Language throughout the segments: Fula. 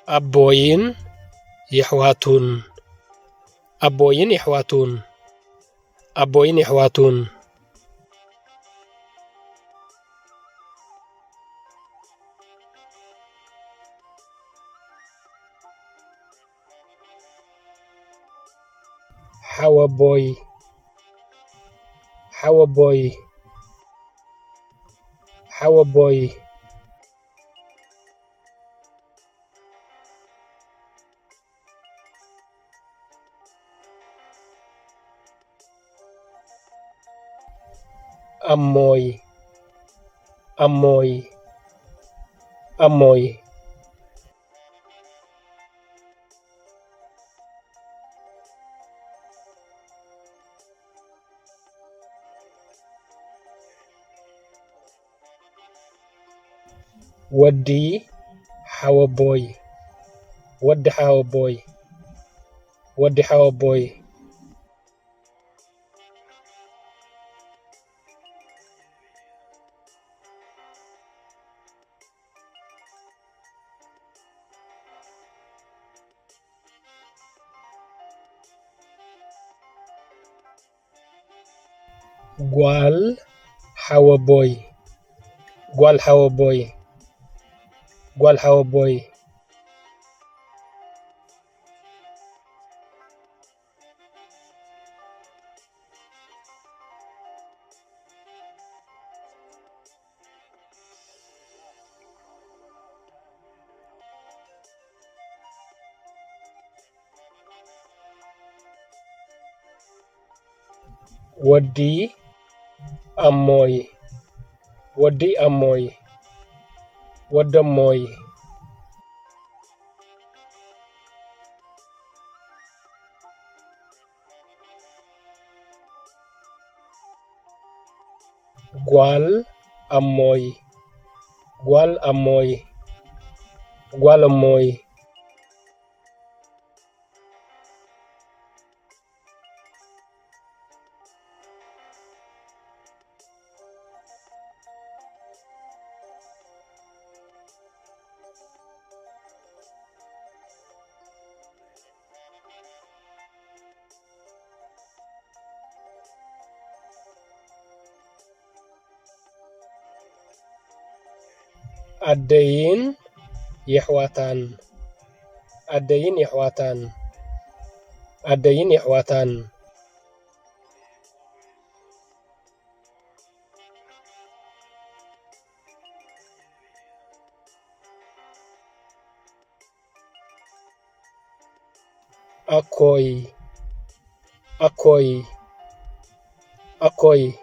أبوين يحواتون أبوين يحواتون أبوين يحواتون حوابوي حوابوي حوابوي أموي أموي أموي ودي حوابوي ودي حوابوي ودي حوابوي قوال حوابوي قوال حوابوي قوال حوابوي ودي أموي ودي أموي ودموي قوال أموي قوال أموي قوال أموي أدين يحواتان أدين يحواتان أدين يحواتان أكوي أكوي أكوي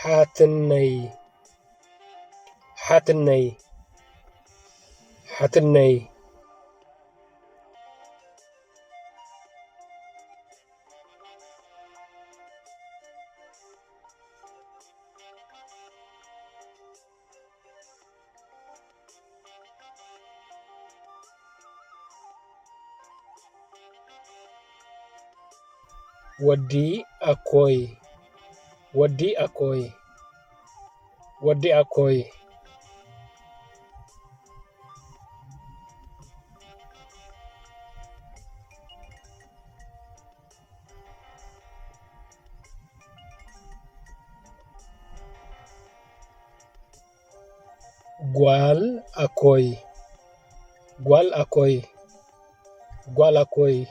حاتني حاتني حاتني ودي أكوي ودي أكوي ودي أكوي قوال أكوي قوال أكوي قوال أكوي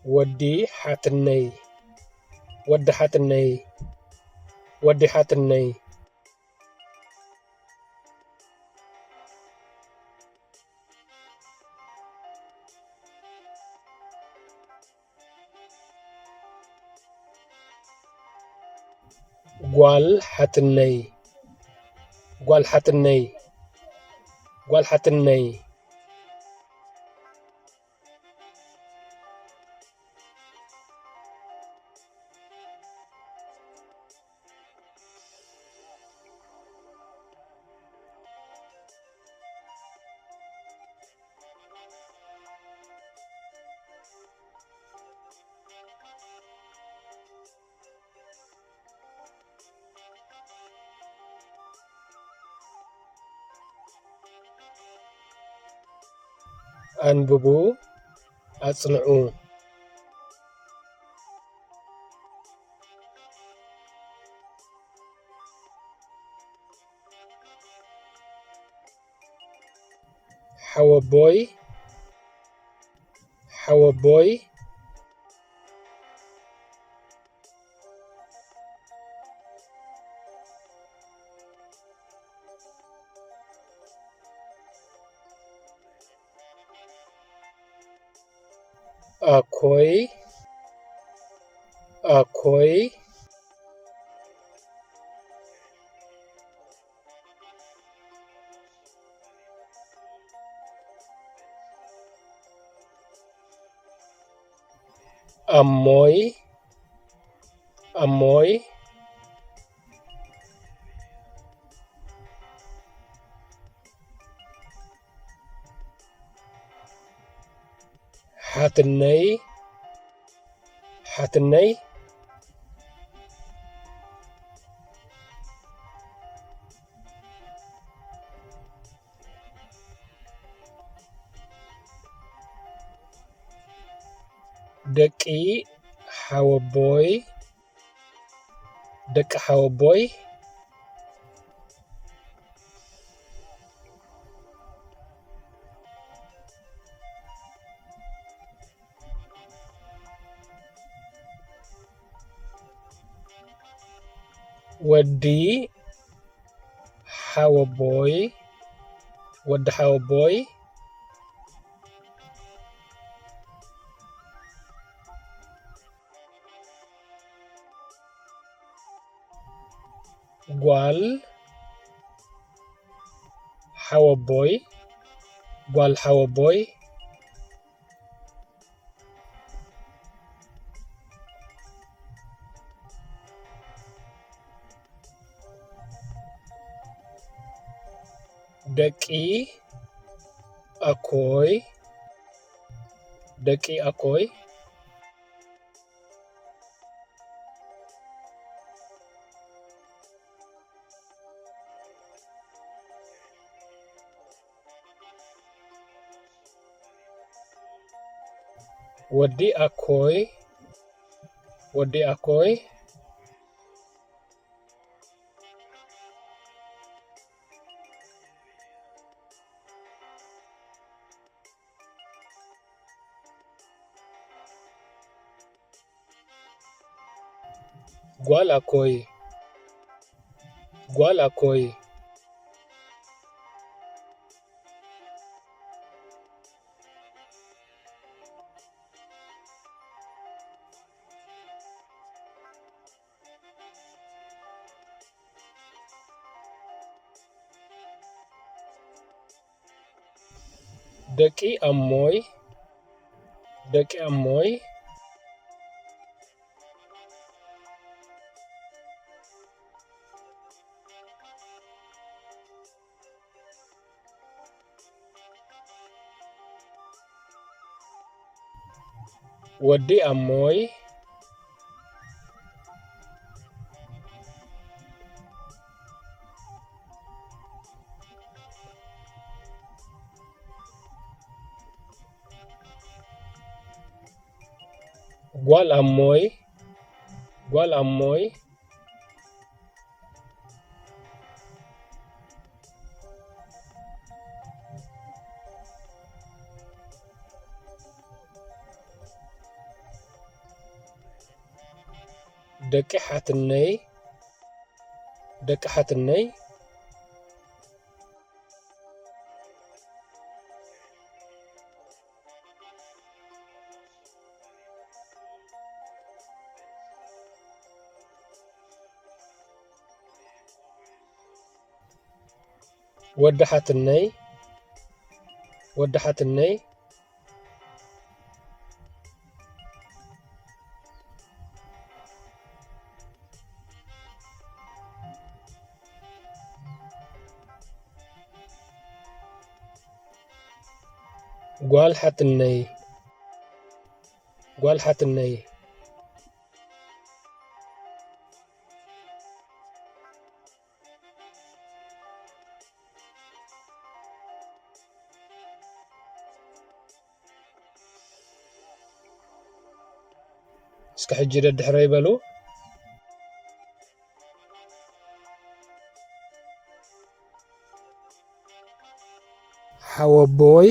ودي حاتني ودي حاتني ودي حاتني ጓል ሓትነይ ጓል ሓትነይ ጓል ሓትነይ አንብቡ አጽንዑ ሓወቦይ ሓወቦይ አኮይ አኮይ አሞይ አሞይ ሓትነይ ሓትነይ ደቂ ሓወቦይ ደቂ ሓወቦይ ወዲ ሓወቦይ ወዲ ሓወቦይ ጓል ሓወቦይ ጓል ሓወቦይ ደቂ አኮይ ደቂ አኮይ ወዲ አኮይ ወዲ አኮይ ጓል አኮይ ጓል አኮይ ደቂ አሞይ ደቂ አሞይ ወዲ አሞይ ጓል አሞይ ጓል አሞይ ደቂ ሓትነይ ደቂ ሓትነይ ወዲ ሓትነይ ወዲ ሓትነይ ጓል ሓትነይ ጓል ሓትነይ እስከ ሕጂ ደድሕረ ይበሉ ሓወቦይ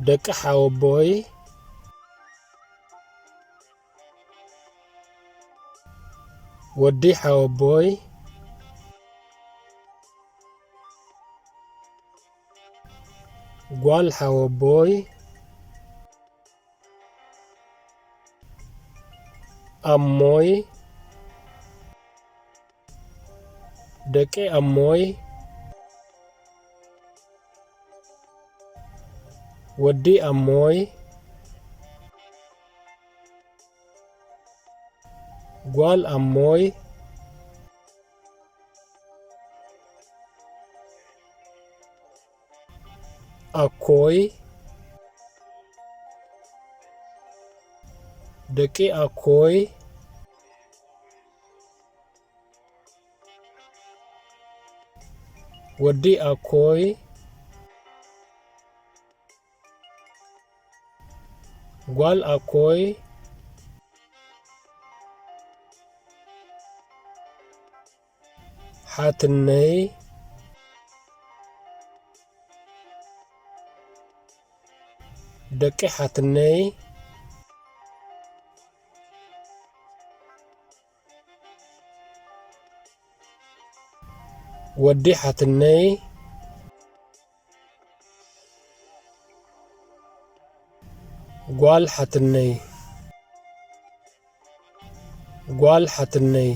ደቂ ሓወቦይ ወዲ ሓወቦይ ጓል ሓወቦይ ኣሞይ ደቂ ኣሞይ ወዲ ኣሞይ ጓል ኣሞይ ኣኮይ ደቂ ኣኮይ ወዲ ኣኮይ ጓል ኣኮይ ሓትነይ ደቂ ሓትነይ ወዲ ሓትነይ ጓል ሓትነይ ጓል ሓትነይ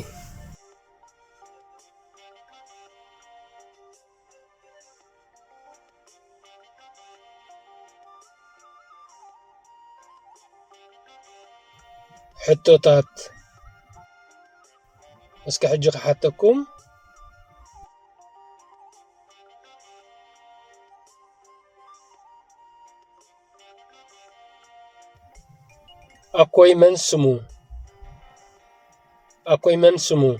ሕቶታት እስከ ሕጂ ክሓተኩም أكوي من سمو أكوي من سمو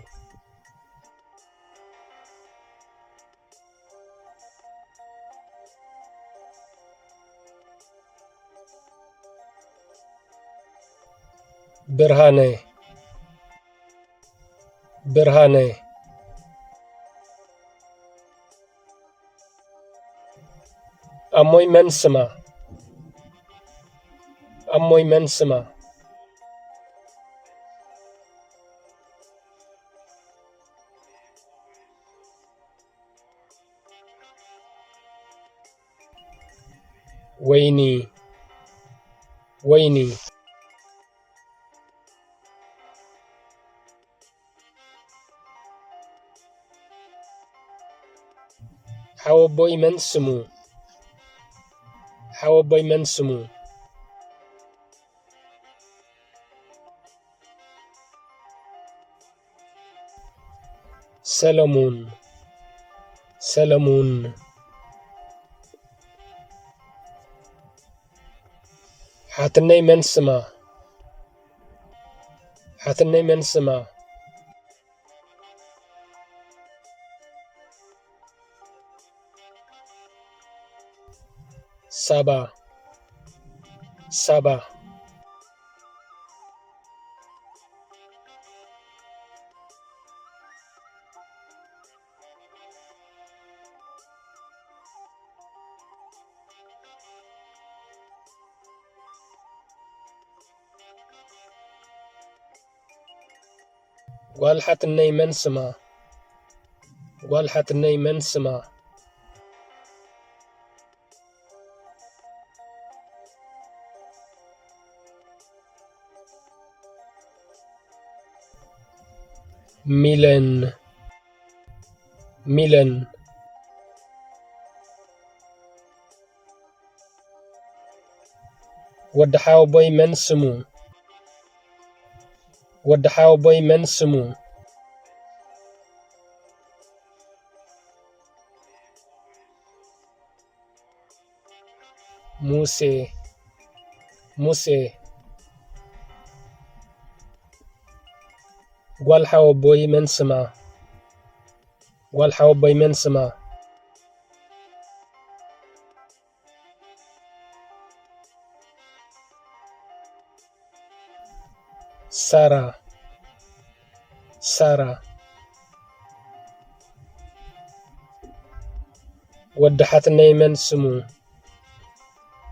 برهاني برهاني أموي من سما أموي من سما ويني ويني حوبوي من سمو حوبوي من سمو سلمون سلمون حاتني من سما حاتني من سما سبا سبا قال حاتني من سما قال حاتني من سما ميلان ميلان ودحاو بوي من سمو ودحاو بوي من سمو موسى موسى والحاو بوي من سما والحاو بوي من سما سارة سارة ودحت النيمن سمو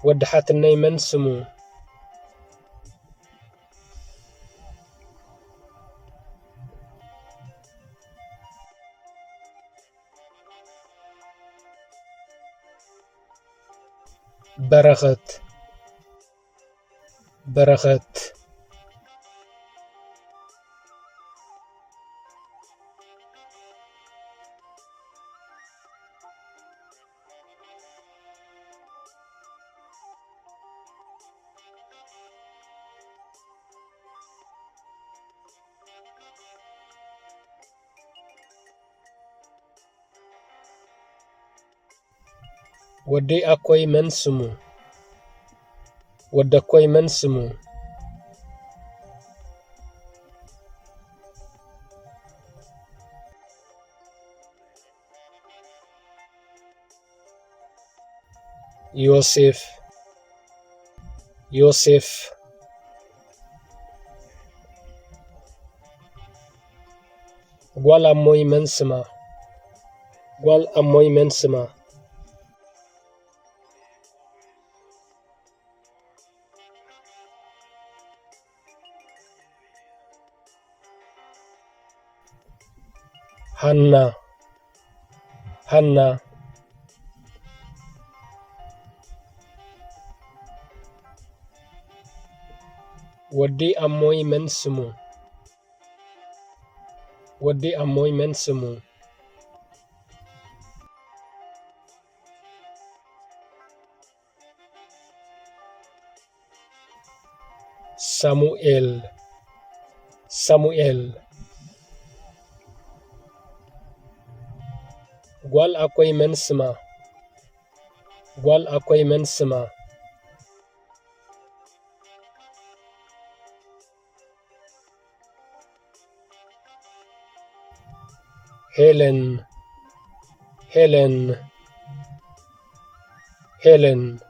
ودحت النيمن سمو برغت برغت ودي أكوي من سمو ودكوي من سمو يوسف يوسف قال أموي من سما قال أموي من سما هنا هنا ودي أموي من سمو ودي أموي من سمو ساموئيل ساموئيل قال أكوي من سما قال أكوي من سما هيلين هيلين هيلين